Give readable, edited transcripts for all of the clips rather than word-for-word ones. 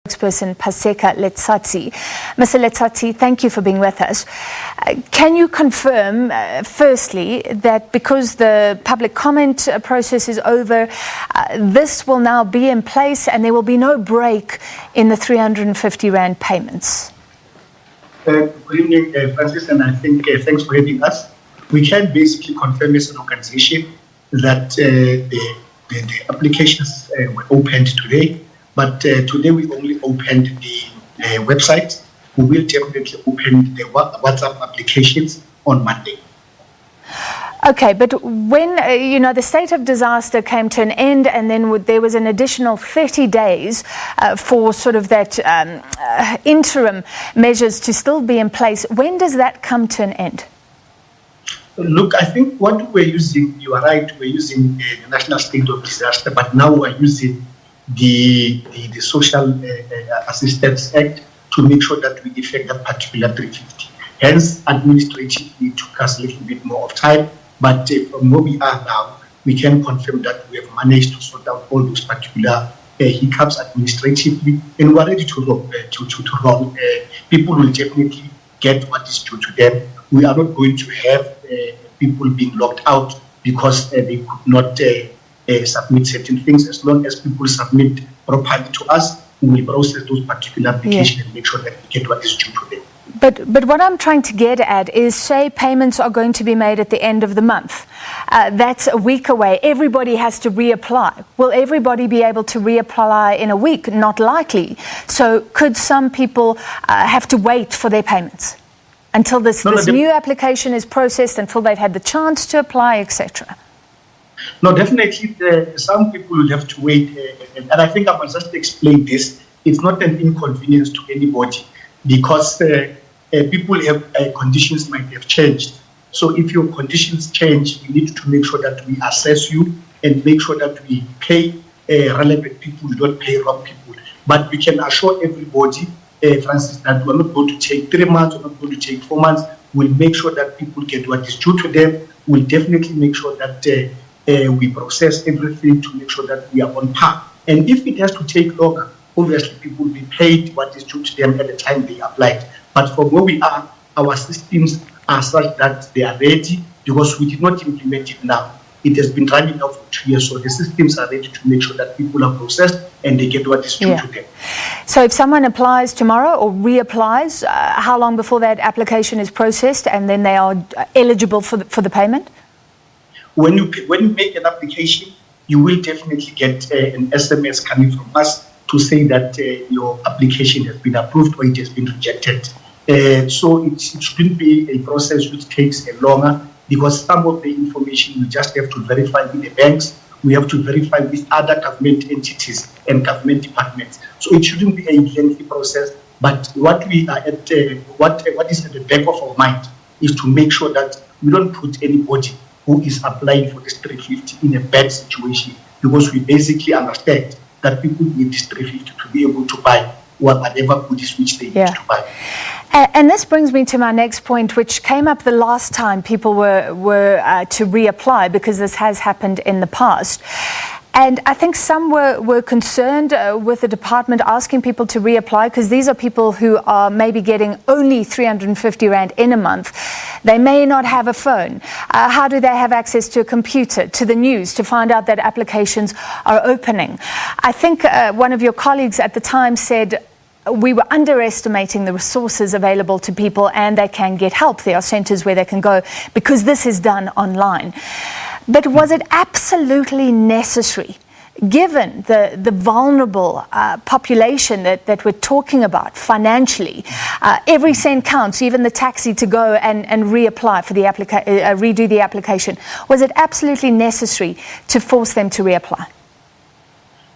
Spokesperson Paseka Letsatsi. Mr. Letsatsi, thank you for being with us. Can you confirm, firstly, that because the public comment process is over, this will now be in place and there will be no break in the 350 Rand payments? Good evening, Francis, and I think thanks for having us. We can basically confirm as an organization that the applications were opened today. But today we only opened the website. We will definitely open the WhatsApp applications on Monday. Okay, but when, the state of disaster came to an end and then there was an additional 30 days for sort of that interim measures to still be in place, when does that come to an end? Look, I think what we're using, you are right, we're using the National State of Disaster, but now we're using the Social Assistance Act to make sure that we effect that particular 350. Hence, administratively, it took us a little bit more of time, but from where we are now, we can confirm that we have managed to sort out all those particular hiccups administratively, and we're ready to roll. People will definitely get what is due to them. We are not going to have people being locked out because they could not submit certain things. As long as people submit properly to us, we will process those particular applications and make sure that we get what is due to them. But what I'm trying to get at is, say payments are going to be made at the end of the month. That's a week away. Everybody has to reapply. Will everybody be able to reapply in a week? Not likely. So could some people have to wait for their payments until this new application is processed, until they've had the chance to apply, etc.? No, definitely some people will have to wait. And I think I must just explain this. It's not an inconvenience to anybody because people have conditions might have changed. So if your conditions change, we need to make sure that we assess you and make sure that we pay relevant people, we don't pay wrong people. But we can assure everybody, Francis, that we're not going to take 3 months, we're not going to take 4 months. We'll make sure that people get what is due to them. We'll definitely make sure that we process everything to make sure that we are on par. And if it has to take longer, obviously people will be paid what is due to them at the time they applied. But from where we are, our systems are such that they are ready because we did not implement it now. It has been running now for 2 years, so the systems are ready to make sure that people are processed and they get what is due to them. So if someone applies tomorrow or reapplies, how long before that application is processed and then they are eligible for the payment? When you make an application, you will definitely get an SMS coming from us to say that your application has been approved or it has been rejected. So it shouldn't be a process which takes longer because some of the information we just have to verify with the banks, we have to verify with other government entities and government departments. So it shouldn't be a lengthy process. But what we are at, what is at the back of our mind is to make sure that we don't put anybody who is applying for this 350 in a bad situation, because we basically understand that people need this 350 to be able to buy whatever goodies which they need to buy. And this brings me to my next point, which came up the last time people were to reapply, because this has happened in the past. And I think some were concerned with the department asking people to reapply because these are people who are maybe getting only 350 Rand in a month. They may not have a phone. How do they have access to a computer, to the news, to find out that applications are opening? I think one of your colleagues at the time said we were underestimating the resources available to people and they can get help. There are centres where they can go because this is done online. But was it absolutely necessary, given the vulnerable population that we're talking about financially? Every cent counts, even the taxi to go and reapply for the redo the application. Was it absolutely necessary to force them to reapply?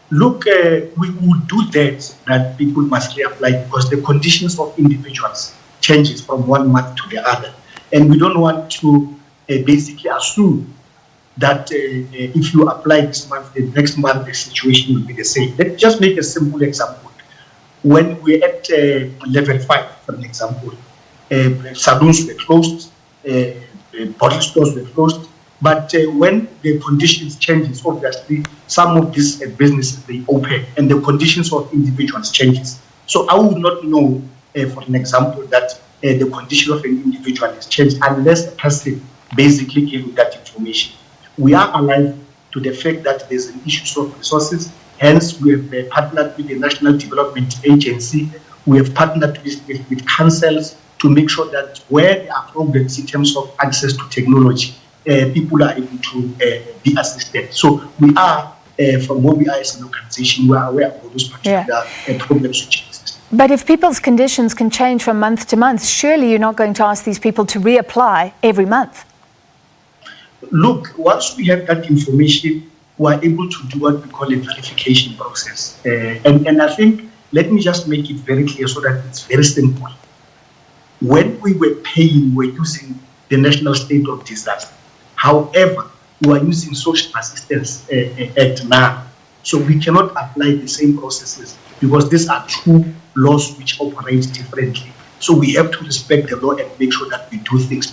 Look, we would do that people must reapply because the conditions of individuals changes from 1 month to the other. And we don't want to basically assume that if you apply this month, the next month the situation will be the same. Let's just make a simple example. When we're at level 5, for example, saloons were closed, bottle stores were closed, But when the conditions changes, obviously, some of these businesses, they open and the conditions of individuals changes. So I would not know, for an example, that the condition of an individual has changed unless the person basically gives you that information. We are alive to the fact that there's an issue of resources. Hence, we have partnered with the National Development Agency. We have partnered with councils to make sure that where there are problems in terms of access to technology, people are able to be assisted. So we are, from where we are as an organization, we are aware of all those particular problems which exist. But if people's conditions can change from month to month, surely you're not going to ask these people to reapply every month. Look, once we have that information, we are able to do what we call a verification process. And I think, let me just make it very clear so that it's very simple. When we were paying, we were using the National State of Disaster. However, we are using Social Assistance Act now. So we cannot apply the same processes because these are two laws which operate differently. So we have to respect the law and make sure that we do things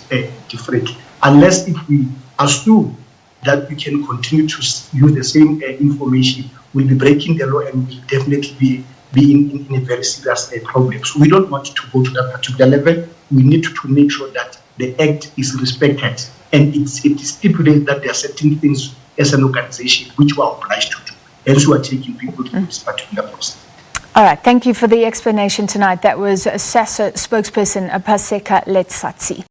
differently. Unless if we assume that we can continue to use the same information, we'll be breaking the law and we'll definitely be in a very serious problem. So we don't want to go to that particular level. We need to make sure that the Act is respected and it stipulates that there are certain things as an organization which we are obliged to do. Hence, we are taking people to this particular process. All right, thank you for the explanation tonight. That was Sassa spokesperson Paseka Letsatsi.